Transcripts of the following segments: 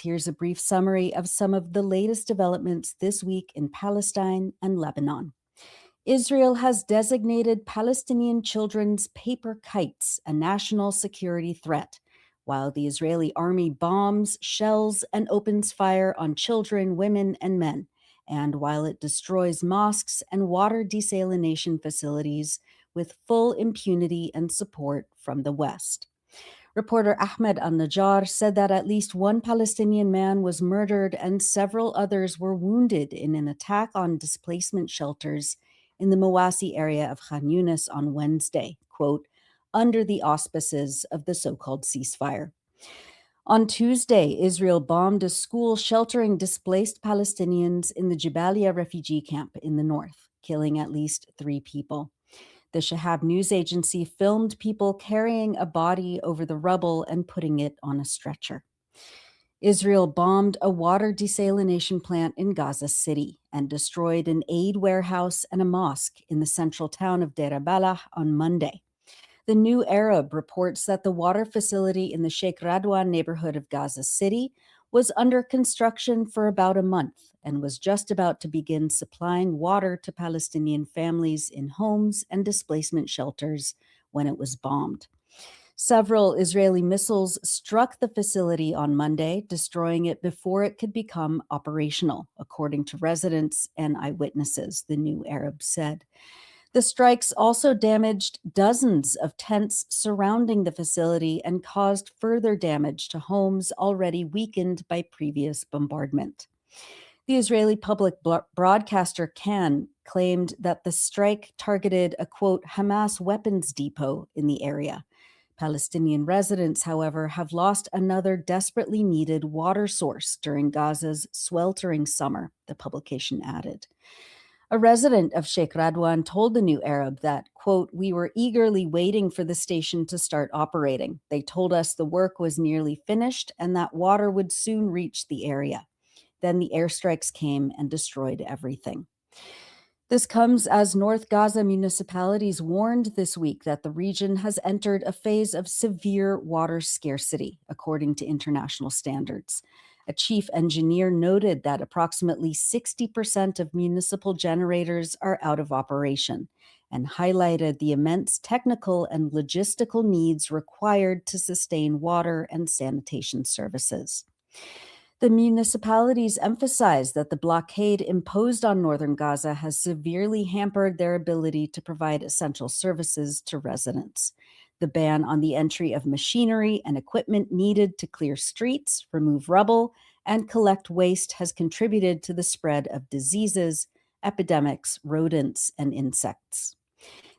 Here's a brief summary of some of the latest developments this week in Palestine and Lebanon. Israel has designated Palestinian children's paper kites a national security threat, while the Israeli army bombs, shells, and opens fire on children, women, and men, and while it destroys mosques and water desalination facilities with full impunity and support from the West. Reporter Ahmed al-Najjar said that at least one Palestinian man was murdered and several others were wounded in an attack on displacement shelters in the Mawasi area of Khan Yunis on Wednesday, quote, under the auspices of the so-called ceasefire. On Tuesday, Israel bombed a school sheltering displaced Palestinians in the Jabalia refugee camp in the north, killing at least 3 people. The Shahab news agency filmed people carrying a body over the rubble and putting it on a stretcher. Israel bombed a water desalination plant in Gaza City and destroyed an aid warehouse and a mosque in the central town of Deir al-Balah on Monday. The New Arab reports that the water facility in the Sheikh Radwan neighborhood of Gaza City was under construction for about a month and was just about to begin supplying water to Palestinian families in homes and displacement shelters when it was bombed. Several Israeli missiles struck the facility on Monday, destroying it before it could become operational, according to residents and eyewitnesses, the New Arab said. The strikes also damaged dozens of tents surrounding the facility and caused further damage to homes already weakened by previous bombardment. The Israeli public broadcaster Kan claimed that the strike targeted a, quote, Hamas weapons depot in the area. Palestinian residents, however, have lost another desperately needed water source during Gaza's sweltering summer, the publication added. A resident of Sheikh Radwan told the New Arab that, quote, we were eagerly waiting for the station to start operating. They told us the work was nearly finished and that water would soon reach the area. Then the airstrikes came and destroyed everything. This comes as North Gaza municipalities warned this week that the region has entered a phase of severe water scarcity, according to international standards. A chief engineer noted that approximately 60% of municipal generators are out of operation and highlighted the immense technical and logistical needs required to sustain water and sanitation services. The municipalities emphasized that the blockade imposed on northern Gaza has severely hampered their ability to provide essential services to residents. The ban on the entry of machinery and equipment needed to clear streets, remove rubble, and collect waste has contributed to the spread of diseases, epidemics, rodents, and insects.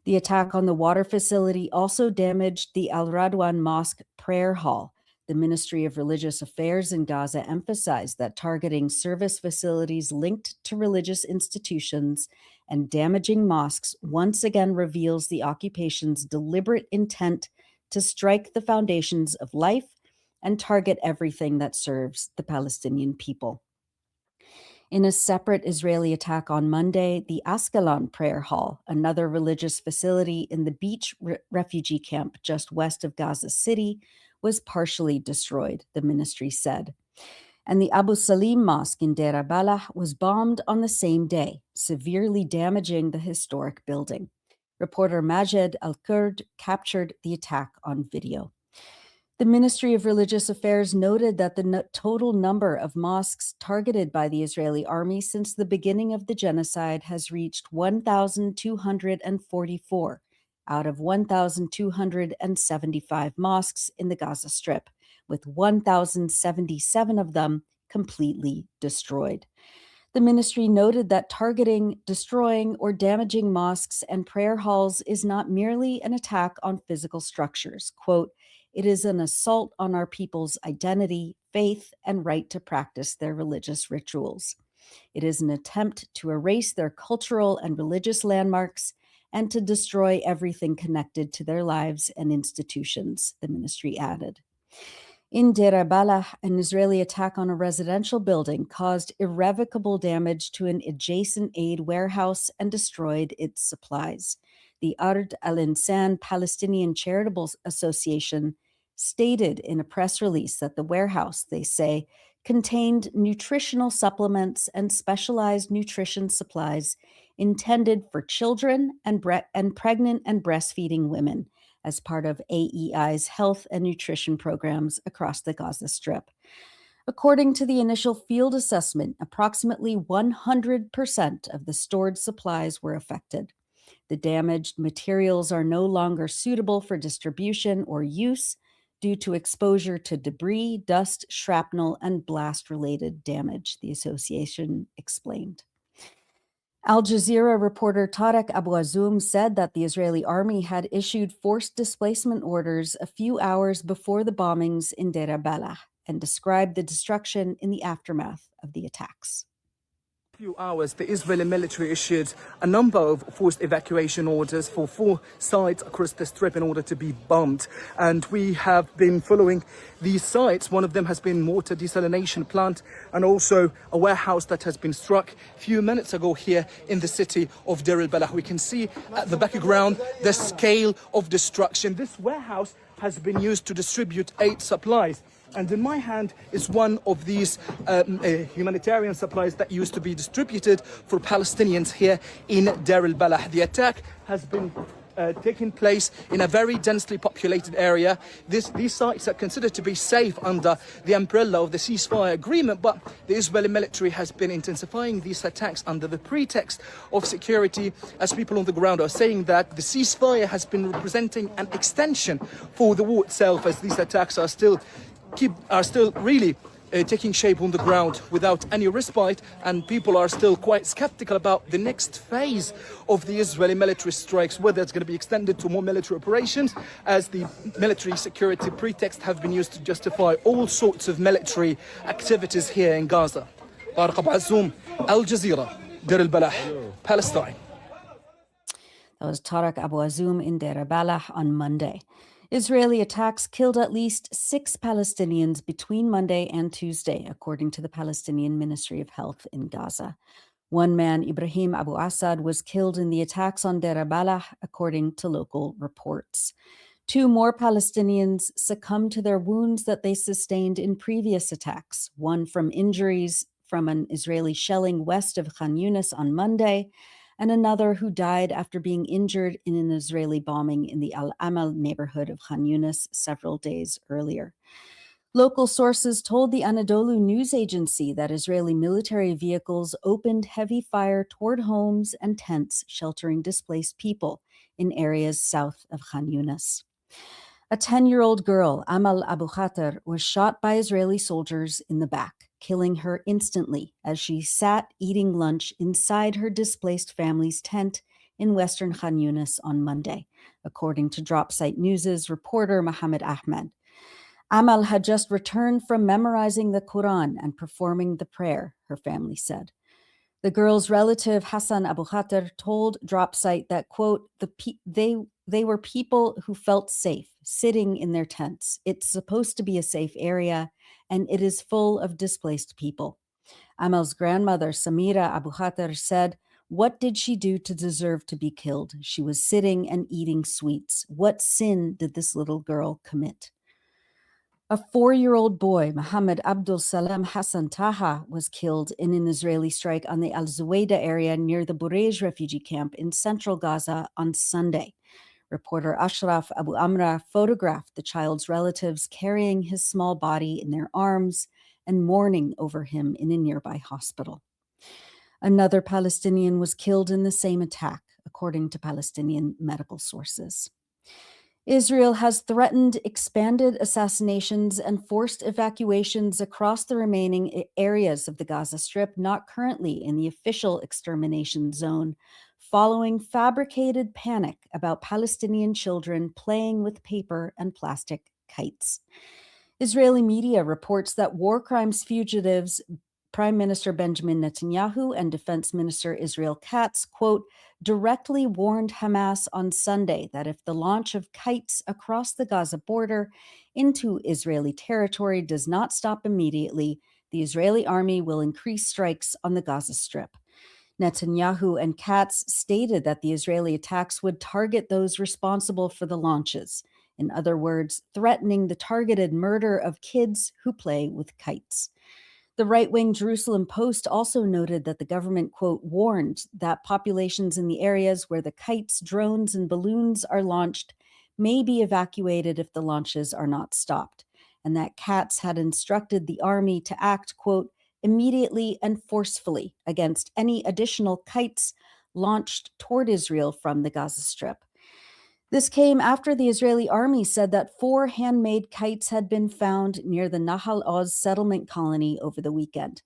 The attack on the water facility also damaged the Al Radwan Mosque prayer hall. The Ministry of Religious Affairs in Gaza emphasized that targeting service facilities linked to religious institutions and damaging mosques once again reveals the occupation's deliberate intent to strike the foundations of life and target everything that serves the Palestinian people. In a separate Israeli attack on Monday, the Ascalon Prayer Hall, another religious facility in the beach refugee camp just west of Gaza City, was partially destroyed, the ministry said. And the Abu Salim Mosque in Deir al-Balah was bombed on the same day, severely damaging the historic building. Reporter Majed Al-Kurd captured the attack on video. The Ministry of Religious Affairs noted that the total number of mosques targeted by the Israeli army since the beginning of the genocide has reached 1,244 out of 1,275 mosques in the Gaza Strip, with 1,077 of them completely destroyed. The ministry noted that targeting, destroying, or damaging mosques and prayer halls is not merely an attack on physical structures. Quote, it is an assault on our people's identity, faith, and right to practice their religious rituals. It is an attempt to erase their cultural and religious landmarks and to destroy everything connected to their lives and institutions, the ministry added. In Deir al-Balah, an Israeli attack on a residential building caused irrevocable damage to an adjacent aid warehouse and destroyed its supplies. The Ard al-Insan Palestinian Charitable Association stated in a press release that the warehouse, they say, contained nutritional supplements and specialized nutrition supplies intended for children and pregnant and breastfeeding women as part of AEI's health and nutrition programs across the Gaza Strip. According to the initial field assessment, approximately 100% of the stored supplies were affected. The damaged materials are no longer suitable for distribution or use due to exposure to debris, dust, shrapnel, and blast-related damage, the association explained. Al Jazeera reporter Tarek Abu Azoum said that the Israeli army had issued forced displacement orders a few hours before the bombings in Deir al-Balah and described the destruction in the aftermath of the attacks. Few hours, the Israeli military issued a number of forced evacuation orders for 4 sites across the strip in order to be bombed. And we have been following these sites. One of them has been water desalination plant and also a warehouse that has been struck a few minutes ago here in the city of Deir al-Balah. We can see at the background the scale of destruction. This warehouse has been used to distribute aid supplies. And in my hand is one of these humanitarian supplies that used to be distributed for Palestinians here in Deir al-Balah. The attack has been taking place in a very densely populated area. These sites are considered to be safe under the umbrella of the ceasefire agreement, but the Israeli military has been intensifying these attacks under the pretext of security, as people on the ground are saying that the ceasefire has been representing an extension for the war itself, as these attacks are still really taking shape on the ground without any respite, and people are still quite skeptical about the next phase of the Israeli military strikes, whether it's going to be extended to more military operations, as the military security pretext have been used to justify all sorts of military activities here in Gaza. Tarek Abu Azoum, Al Jazeera, Deir al-Balah, Palestine. That was Tarek Abu Azoum in Deir al-Balah on Monday. Israeli attacks killed at least 6 Palestinians between Monday and Tuesday, according to the Palestinian Ministry of Health in Gaza. One man, Ibrahim Abu Assad, was killed in the attacks on Deir al-Balah, according to local reports. 2 more Palestinians succumbed to their wounds that they sustained in previous attacks, one from injuries from an Israeli shelling west of Khan Yunis on Monday, and another who died after being injured in an Israeli bombing in the Al-Amal neighborhood of Khan Yunis several days earlier. Local sources told the Anadolu news agency that Israeli military vehicles opened heavy fire toward homes and tents sheltering displaced people in areas south of Khan Yunis. A 10-year-old girl, Amal Abu Khater, was shot by Israeli soldiers in the back, killing her instantly as she sat eating lunch inside her displaced family's tent in western Khan Yunis on Monday, according to Dropsite News' reporter Mohammed Ahmed. Amal had just returned from memorizing the Quran and performing the prayer, her family said. The girl's relative, Hassan Abu Khater, told Dropsite that, quote, they were people who felt safe sitting in their tents. It's supposed to be a safe area, and it is full of displaced people. Amal's grandmother, Samira Abu Khater, said, "What did she do to deserve to be killed? She was sitting and eating sweets. What sin did this little girl commit?" A 4-year-old boy, Mohammed Abdul Salam Hassan Taha, was killed in an Israeli strike on the Al-Zuwayda area near the Burej refugee camp in central Gaza on Sunday. Reporter Ashraf Abu Amra photographed the child's relatives carrying his small body in their arms and mourning over him in a nearby hospital. Another Palestinian was killed in the same attack, according to Palestinian medical sources. Israel has threatened expanded assassinations and forced evacuations across the remaining areas of the Gaza Strip not currently in the official extermination zone, following fabricated panic about Palestinian children playing with paper and plastic kites. Israeli media reports that war crimes fugitives Prime Minister Benjamin Netanyahu and Defense Minister Israel Katz, quote, directly warned Hamas on Sunday that if the launch of kites across the Gaza border into Israeli territory does not stop immediately, the Israeli army will increase strikes on the Gaza Strip. Netanyahu and Katz stated that the Israeli attacks would target those responsible for the launches. In other words, threatening the targeted murder of kids who play with kites. The right-wing Jerusalem Post also noted that the government, quote, warned that populations in the areas where the kites, drones, and balloons are launched may be evacuated if the launches are not stopped, and that Katz had instructed the army to act, quote, immediately and forcefully against any additional kites launched toward Israel from the Gaza Strip. This came after the Israeli army said that 4 handmade kites had been found near the Nahal Oz settlement colony over the weekend.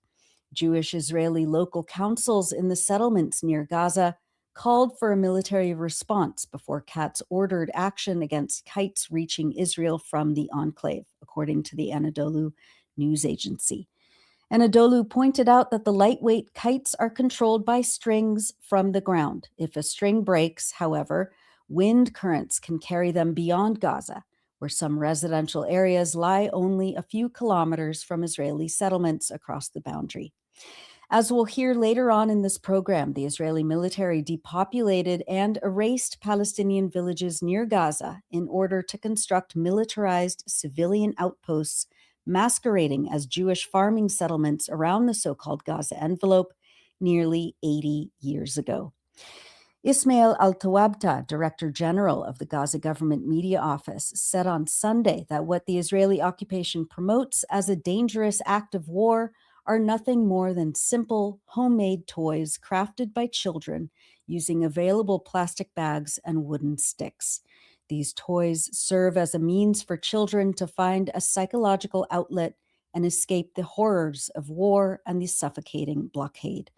Jewish Israeli local councils in the settlements near Gaza called for a military response before Katz ordered action against kites reaching Israel from the enclave, according to the Anadolu news agency. Anadolu pointed out that the lightweight kites are controlled by strings from the ground. If a string breaks, however, wind currents can carry them beyond Gaza, where some residential areas lie only a few kilometers from Israeli settlements across the boundary. As we'll hear later on in this program, the Israeli military depopulated and erased Palestinian villages near Gaza in order to construct militarized civilian outposts masquerading as Jewish farming settlements around the so-called Gaza envelope nearly 80 years ago. Ismail Al-Tawabta, Director General of the Gaza Government Media Office, said on Sunday that what the Israeli occupation promotes as a dangerous act of war are nothing more than simple, homemade toys crafted by children using available plastic bags and wooden sticks. These toys serve as a means for children to find a psychological outlet and escape the horrors of war and the suffocating blockade.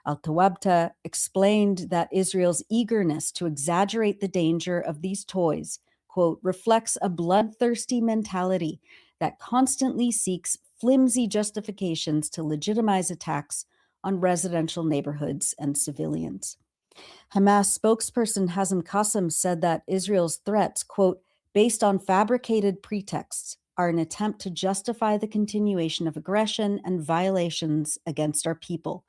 Al-Tawabta explained that Israel's eagerness to exaggerate the danger of these toys, quote, reflects a bloodthirsty mentality that constantly seeks flimsy justifications to legitimize attacks on residential neighborhoods and civilians. Hamas spokesperson Hazem Qassem said that Israel's threats, quote, based on fabricated pretexts, are an attempt to justify the continuation of aggression and violations against our people,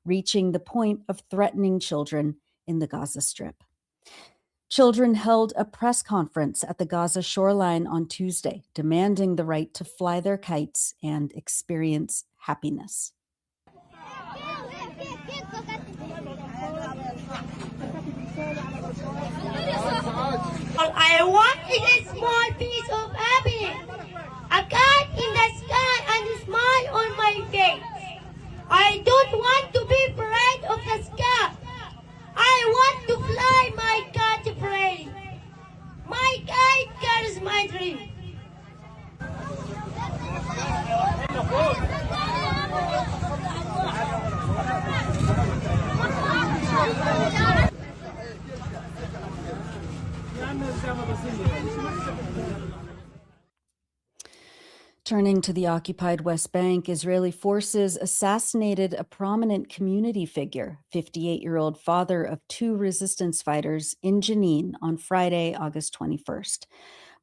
reaching the point of threatening children in the Gaza Strip. Children held a press conference at the Gaza shoreline on Tuesday, demanding the right to fly their kites and experience happiness. All I want is a small piece of happiness, a kite in the sky and a smile on my face. I don't want to be afraid of the sky. I want to fly my kite free. My kite carries my dream. Turning to the occupied West Bank, Israeli forces assassinated a prominent community figure, 58-year-old father of 2 resistance fighters, in Jenin on Friday, August 21st.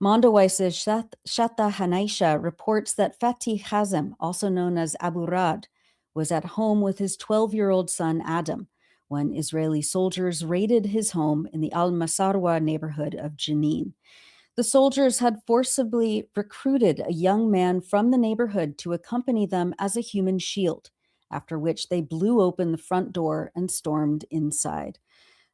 Mondowice's Shatta Hanaisha reports that Fatih Hazem, also known as Abu Rad, was at home with his 12-year-old son Adam when Israeli soldiers raided his home in the Al-Masarwa neighborhood of Jenin. The soldiers had forcibly recruited a young man from the neighborhood to accompany them as a human shield, after which they blew open the front door and stormed inside.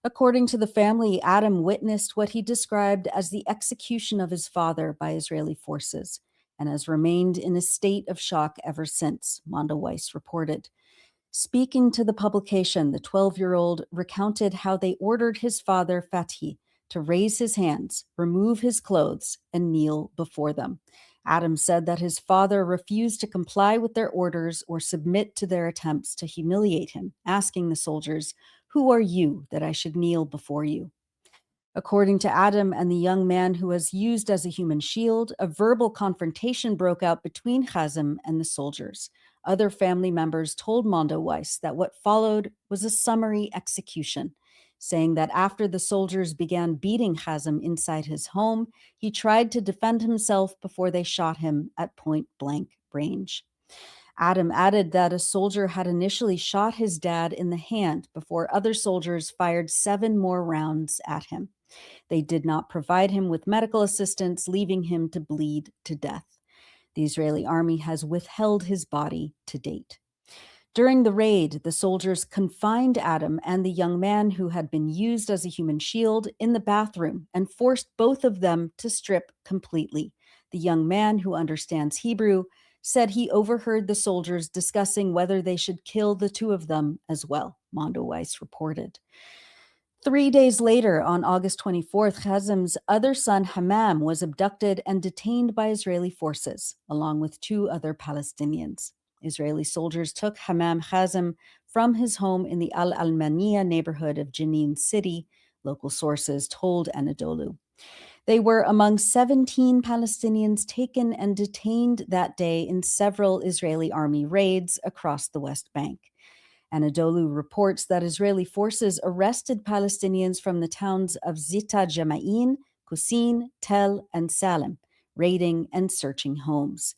According to the family, Adam witnessed what he described as the execution of his father by Israeli forces and has remained in a state of shock ever since, Mondowice reported. Speaking to the publication, the 12-year-old recounted how they ordered his father, Fatih, to raise his hands, remove his clothes, and kneel before them. Adam said that his father refused to comply with their orders or submit to their attempts to humiliate him, asking the soldiers, "Who are you that I should kneel before you?" According to Adam and the young man who was used as a human shield, a verbal confrontation broke out between Hazem and the soldiers. Other family members told Mondowice that what followed was a summary execution, saying that after the soldiers began beating Hazem inside his home, he tried to defend himself before they shot him at point-blank range. Adam added that a soldier had initially shot his dad in the hand before other soldiers fired 7 more rounds at him. They did not provide him with medical assistance, leaving him to bleed to death. The Israeli army has withheld his body to date. During the raid, the soldiers confined Adam and the young man who had been used as a human shield in the bathroom and forced both of them to strip completely. The young man, who understands Hebrew, said he overheard the soldiers discussing whether they should kill the two of them as well, Mondoweiss reported. 3 days later, on August 24th, 𝐓𝐡𝐞 other son, Hammam, was abducted and detained by Israeli forces, along with 2 other Palestinians. Israeli soldiers took Hammam 𝐓𝐴𝐶 from his home in the Al-Almaniya neighborhood of Jenin City, local sources told Anadolu. They were among 17 Palestinians taken and detained that day in several Israeli army raids across the West Bank. Anadolu reports that Israeli forces arrested Palestinians from the towns of Zita Jama'in, Kusin, Tel, and Salem, raiding and searching homes.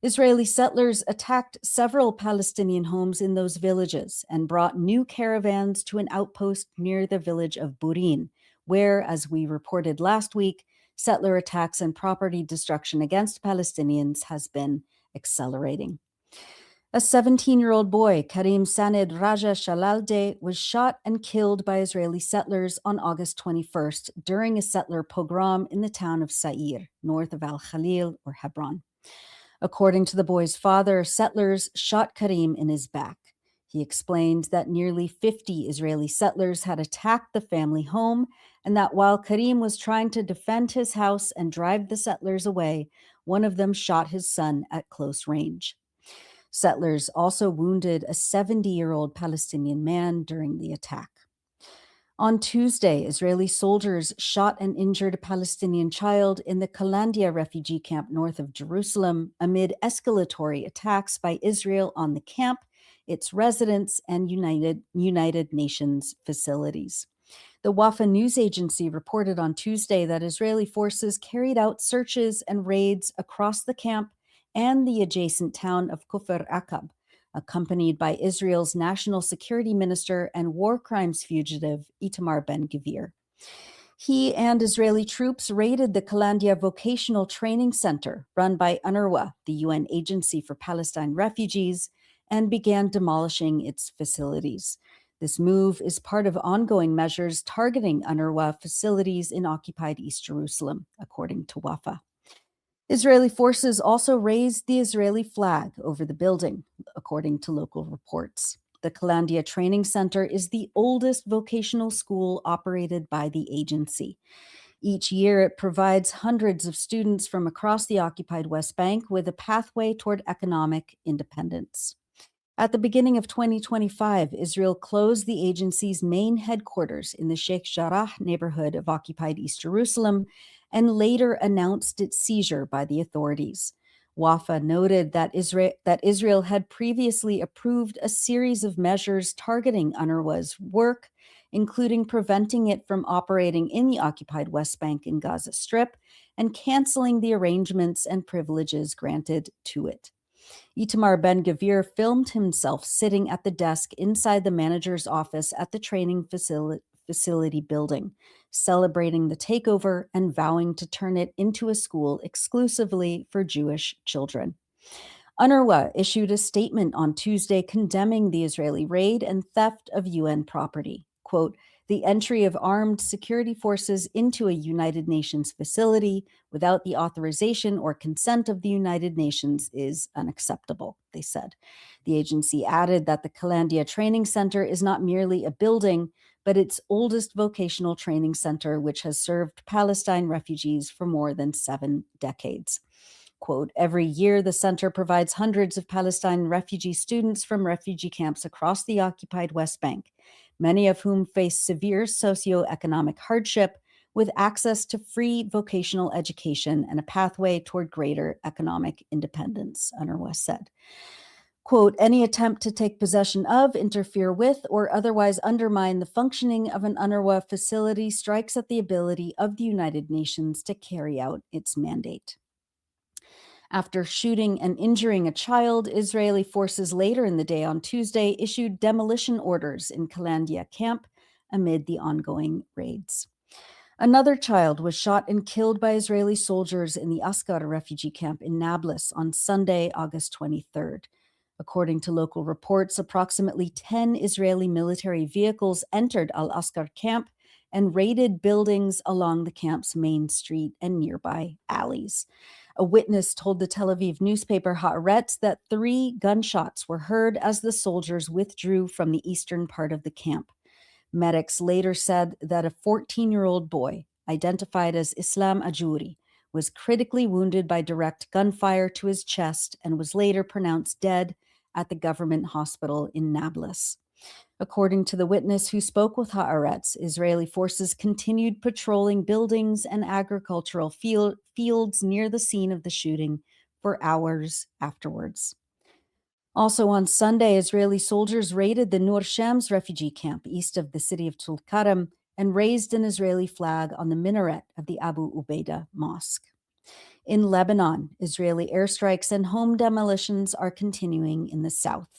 Israeli settlers attacked several Palestinian homes in those villages and brought new caravans to an outpost near the village of Burin, where, as we reported last week, settler attacks and property destruction against Palestinians has been accelerating. A 17-year-old boy, Karim Saned Raja Shalalde, was shot and killed by Israeli settlers on August 21st during a settler pogrom in the town of Sa'ir, north of Al-Khalil or Hebron. According to the boy's father, settlers shot Karim in his back. He explained that nearly 50 Israeli settlers had attacked the family home and that while Karim was trying to defend his house and drive the settlers away, one of them shot his son at close range. Settlers also wounded a 70-year-old Palestinian man during the attack. On Tuesday, Israeli soldiers shot and injured a Palestinian child in the Kalandia refugee camp north of Jerusalem amid escalatory attacks by Israel on the camp, its residents, and United Nations facilities. The Wafa news agency reported on Tuesday that Israeli forces carried out searches and raids across the camp and the adjacent town of Kufr Aqab, accompanied by Israel's national security minister and war crimes fugitive Itamar Ben-Gvir. He and Israeli troops raided the Kalandia Vocational Training Center, run by UNRWA, the UN Agency for Palestine Refugees, and began demolishing its facilities. This move is part of ongoing measures targeting UNRWA facilities in occupied East Jerusalem, according to Wafa. Israeli forces also raised the Israeli flag over the building, according to local reports. The Kalandia Training Center is the oldest vocational school operated by the agency. Each year, it provides hundreds of students from across the occupied West Bank with a pathway toward economic independence. At the beginning of 2025, Israel closed the agency's main headquarters in the Sheikh Jarrah neighborhood of occupied East Jerusalem and later announced its seizure by the authorities. Wafa noted that Israel had previously approved a series of measures targeting UNRWA's work, including preventing it from operating in the occupied West Bank and Gaza Strip and canceling the arrangements and privileges granted to it. Itamar Ben-Gvir filmed himself sitting at the desk inside the manager's office at the training facility building, celebrating the takeover and vowing to turn it into a school exclusively for Jewish children. UNRWA issued a statement on Tuesday condemning the Israeli raid and theft of UN property. Quote, "The entry of armed security forces into a United Nations facility without the authorization or consent of the United Nations is unacceptable," they said. The agency added that the Kalandia Training Center is not merely a building, but its oldest vocational training center, which has served Palestine refugees for more than 7 decades. Quote, "Every year, the center provides hundreds of Palestine refugee students from refugee camps across the occupied West Bank, many of whom face severe socioeconomic hardship, with access to free vocational education and a pathway toward greater economic independence," UNRWA said. Quote, "Any attempt to take possession of, interfere with, or otherwise undermine the functioning of an UNRWA facility strikes at the ability of the United Nations to carry out its mandate." After shooting and injuring a child, Israeli forces later in the day on Tuesday issued demolition orders in Kalandia camp amid the ongoing raids. Another child was shot and killed by Israeli soldiers in the Askar refugee camp in Nablus on Sunday, August 23rd. According to local reports, approximately 10 Israeli military vehicles entered al-Askar camp and raided buildings along the camp's main street and nearby alleys. A witness told the Tel Aviv newspaper Haaretz that 3 gunshots were heard as the soldiers withdrew from the eastern part of the camp. Medics later said that a 14-year-old boy, identified as Islam Ajuri, was critically wounded by direct gunfire to his chest and was later pronounced dead at the government hospital in Nablus. According to the witness who spoke with Haaretz, Israeli forces continued patrolling buildings and agricultural fields near the scene of the shooting for hours afterwards. Also on Sunday, Israeli soldiers raided the Nur Shams refugee camp east of the city of Tulkarem and raised an Israeli flag on the minaret of the Abu Ubaidah Mosque. In Lebanon, Israeli airstrikes and home demolitions are continuing in the south.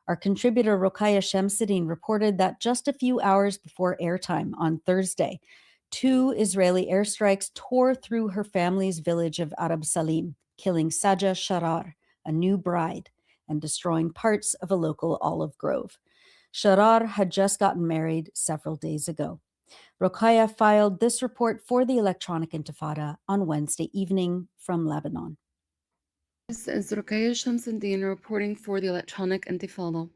Our contributor Rokhaya Shamsuddin reported that just a few hours before airtime on Thursday, 2 Israeli airstrikes tore through her family's village of Arab Salim, killing Saja Sharar, a new bride, and destroying parts of a local olive grove. Sharar had just gotten married several days ago. Rokhaya filed this report for the Electronic Intifada on Wednesday evening from Lebanon. This is Rokhaya Shamsuddin reporting for the Electronic Intifada.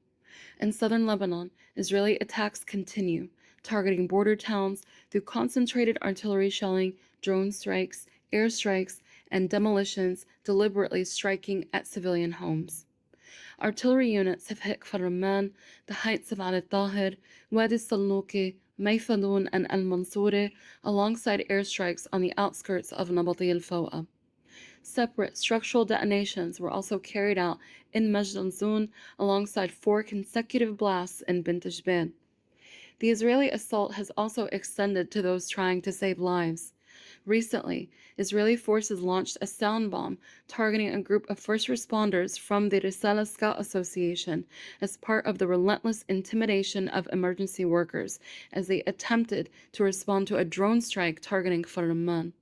In southern Lebanon, Israeli attacks continue, targeting border towns through concentrated artillery shelling, drone strikes, airstrikes, and demolitions deliberately striking at civilian homes. Artillery units have hit Kfar Rumman, the heights of al-Tahir, Wadi Salnuki, Mayfadoun, and al-Mansouri, alongside airstrikes on the outskirts of Nabati al-Fawqa. Separate structural detonations were also carried out in Majd al-Zoun alongside 4 consecutive blasts in Bint Jbeil. The Israeli assault has also extended to those trying to save lives. Recently, Israeli forces launched a sound bomb targeting a group of first responders from the Risala Scout Association as part of the relentless intimidation of emergency workers as they attempted to respond to a drone strike targeting Kfar Rumman.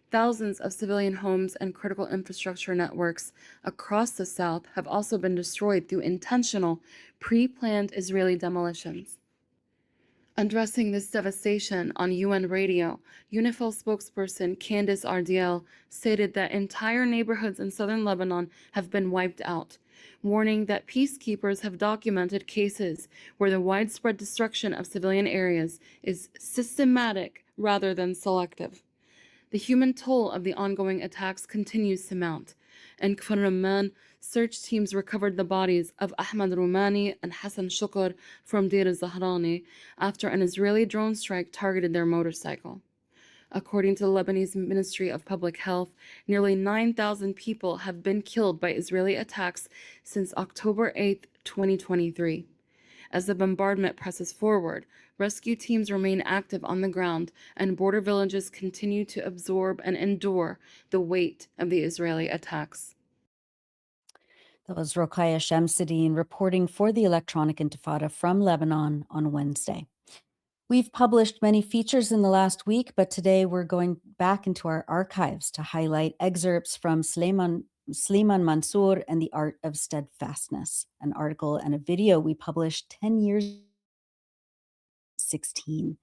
Thousands of civilian homes and critical infrastructure networks across the south have also been destroyed through intentional, pre-planned Israeli demolitions. Addressing this devastation on UN radio, UNIFIL spokesperson Candice Ardiel stated that entire neighborhoods in southern Lebanon have been wiped out, warning that peacekeepers have documented cases where the widespread destruction of civilian areas is systematic rather than selective. The human toll of the ongoing attacks continues to mount. In Kfar Rumman, search teams recovered the bodies of Ahmad Rumani and Hassan Shukr from Deir al-Zahrani after an Israeli drone strike targeted their motorcycle. According to the Lebanese Ministry of Public Health, nearly 9,000 people have been killed by Israeli attacks since October 8, 2023. As the bombardment presses forward, rescue teams remain active on the ground, and border villages continue to absorb and endure the weight of the Israeli attacks. That was Rokhaya Shamsuddin reporting for the Electronic Intifada from Lebanon on Wednesday. We've published many features in the last week, but today we're going back into our archives to highlight excerpts from Sleiman Mansour and the Art of Steadfastness, an article and a video we published 10 years 16.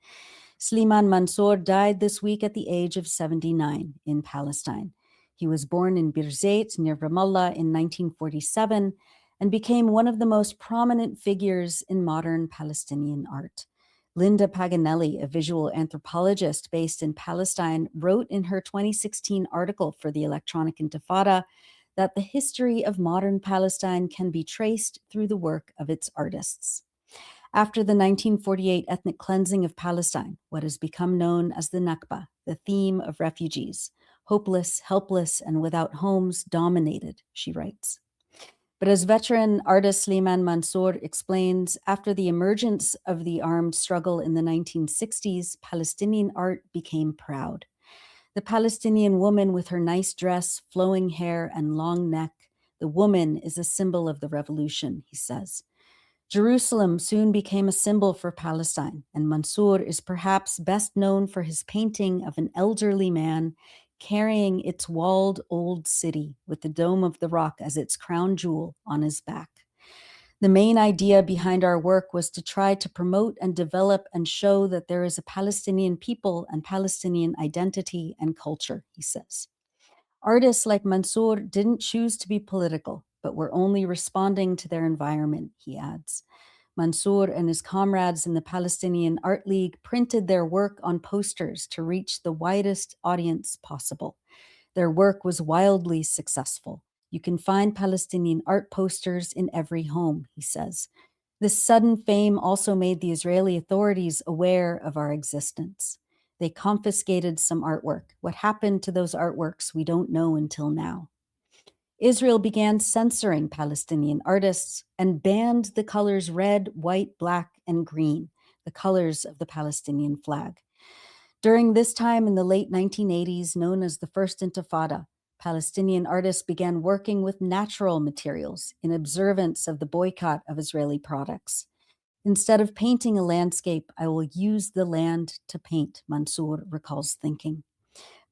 Sleiman Mansour died this week at the age of 79 in Palestine. He was born in Birzeit near Ramallah in 1947 and became one of the most prominent figures in modern Palestinian art. Linda Paganelli, a visual anthropologist based in Palestine, wrote in her 2016 article for the Electronic Intifada that the history of modern Palestine can be traced through the work of its artists. After the 1948 ethnic cleansing of Palestine, what has become known as the Nakba, the theme of refugees, hopeless, helpless, and without homes, dominated, she writes. But as veteran artist Sleiman Mansour explains, after the emergence of the armed struggle in the 1960s, Palestinian art became proud. The Palestinian woman with her nice dress, flowing hair, and long neck, the woman is a symbol of the revolution, he says. Jerusalem soon became a symbol for Palestine, and Mansour is perhaps best known for his painting of an elderly man carrying its walled old city with the Dome of the Rock as its crown jewel on his back. The main idea behind our work was to try to promote and develop and show that there is a Palestinian people and Palestinian identity and culture, he says. Artists like Mansour didn't choose to be political, but were only responding to their environment, he adds. Mansour and his comrades in the Palestinian Art League printed their work on posters to reach the widest audience possible. Their work was wildly successful. You can find Palestinian art posters in every home, he says. This sudden fame also made the Israeli authorities aware of our existence. They confiscated some artwork. What happened to those artworks, we don't know until now. Israel began censoring Palestinian artists and banned the colors red, white, black, and green, the colors of the Palestinian flag. During this time in the late 1980s, known as the First Intifada, Palestinian artists began working with natural materials in observance of the boycott of Israeli products. Instead of painting a landscape, I will use the land to paint, Mansour recalls thinking.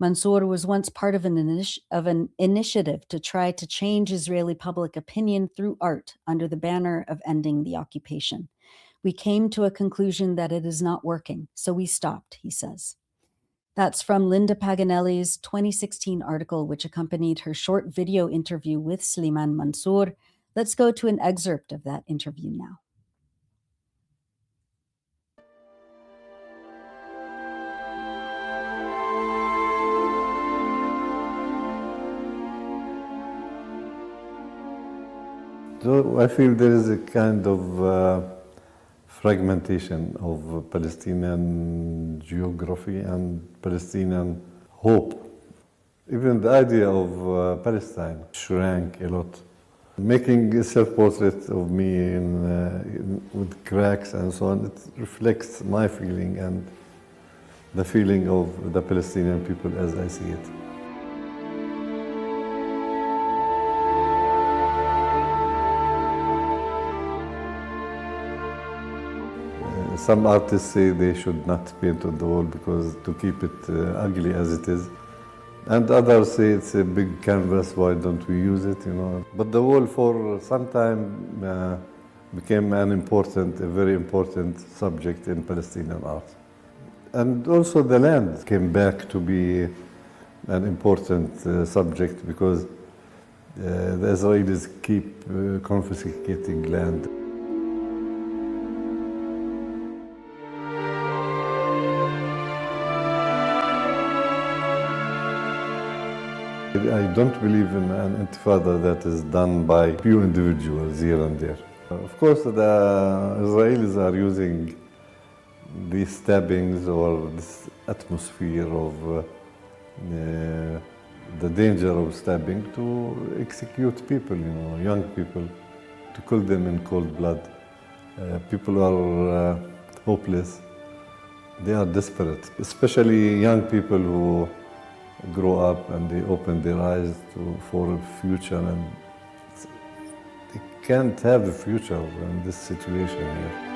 Mansour was once part of an initiative to try to change Israeli public opinion through art under the banner of ending the occupation. We came to a conclusion that it is not working, so we stopped, he says. That's from Linda Paganelli's 2016 article, which accompanied her short video interview with Slimane Mansour. Let's go to an excerpt of that interview now. So I feel there is a kind of fragmentation of Palestinian geography and Palestinian hope. Even the idea of Palestine shrank a lot. Making a self-portrait of me with cracks and so on, it reflects my feeling and the feeling of the Palestinian people as I see it. Some artists say they should not paint on the wall because to keep it ugly as it is. And others say it's a big canvas, why don't we use it, you know. But the wall for some time became a very important subject in Palestinian art. And also the land came back to be an important subject because the Israelis keep confiscating land. I don't believe in an intifada that is done by few individuals here and there. Of course, the Israelis are using these stabbings or this atmosphere of the danger of stabbing to execute people, you know, young people, to kill them in cold blood. People are hopeless. They are desperate, especially young people who grow up and they open their eyes for a future, and they can't have a future in this situation here.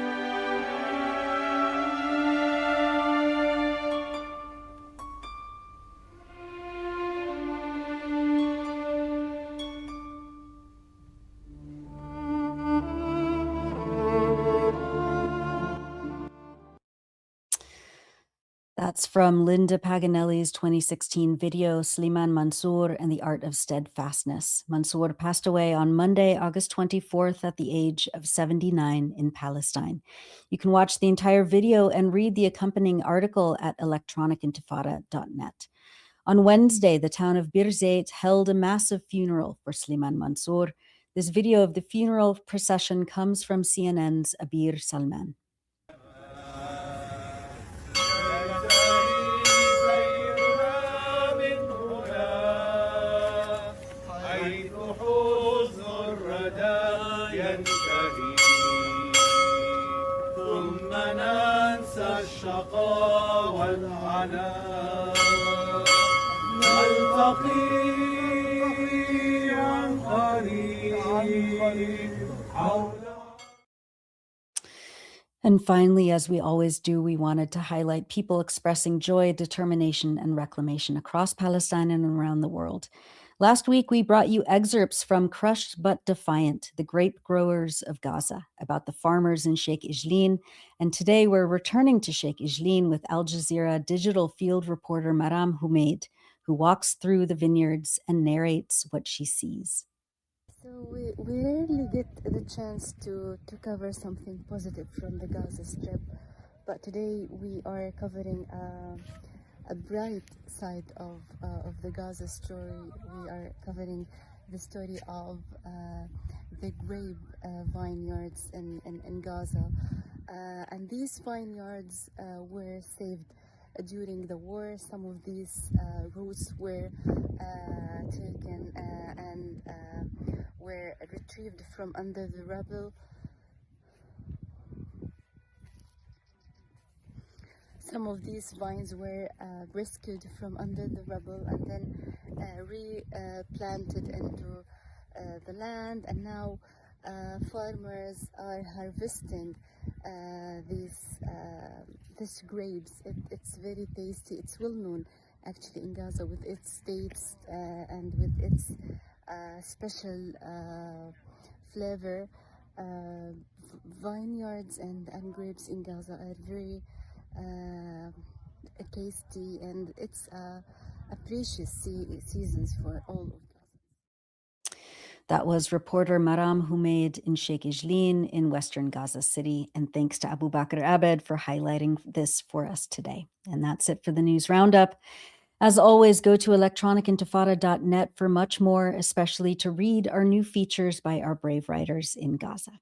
That's from Linda Paganelli's 2016 video, Slimane Mansour and the Art of Steadfastness. Mansour passed away on Monday, August 24th at the age of 79 in Palestine. You can watch the entire video and read the accompanying article at electronicintifada.net. On Wednesday, the town of Birzeit held a massive funeral for Slimane Mansour. This video of the funeral procession comes from CNN's Abir Salman. And finally, as we always do, we wanted to highlight people expressing joy, determination, and reclamation across Palestine and around the world. Last week, we brought you excerpts from Crushed But Defiant, the Grape Growers of Gaza, about the farmers in Sheikh 𝐓𝐿. And today we're returning to Sheikh 𝐓𝐿 with Al Jazeera digital field reporter Maram Humaid, who walks through the vineyards and narrates what she sees. So we rarely get the chance to cover something positive from the Gaza Strip, but today we are covering a bright side of the Gaza story. We are covering the story of the grape vineyards in Gaza, and these vineyards were saved during the war. Some of these roots were taken and were retrieved from under the rubble. Some of these vines were rescued from under the rubble and then replanted into the land, and now farmers are harvesting these grapes. It's very tasty. It's well known actually in Gaza with its taste and with its special flavor. Vineyards and grapes in Gaza are very tasty, and it's a precious seasons for all of Gaza. That was reporter Maram Humaid in Sheikh 𝐓𝐿 in Western Gaza City. And thanks to Abu Bakr Abed for highlighting this for us today. And that's it for the News Roundup. As always, go to electronicintifada.net for much more, especially to read our new features by our brave writers in Gaza.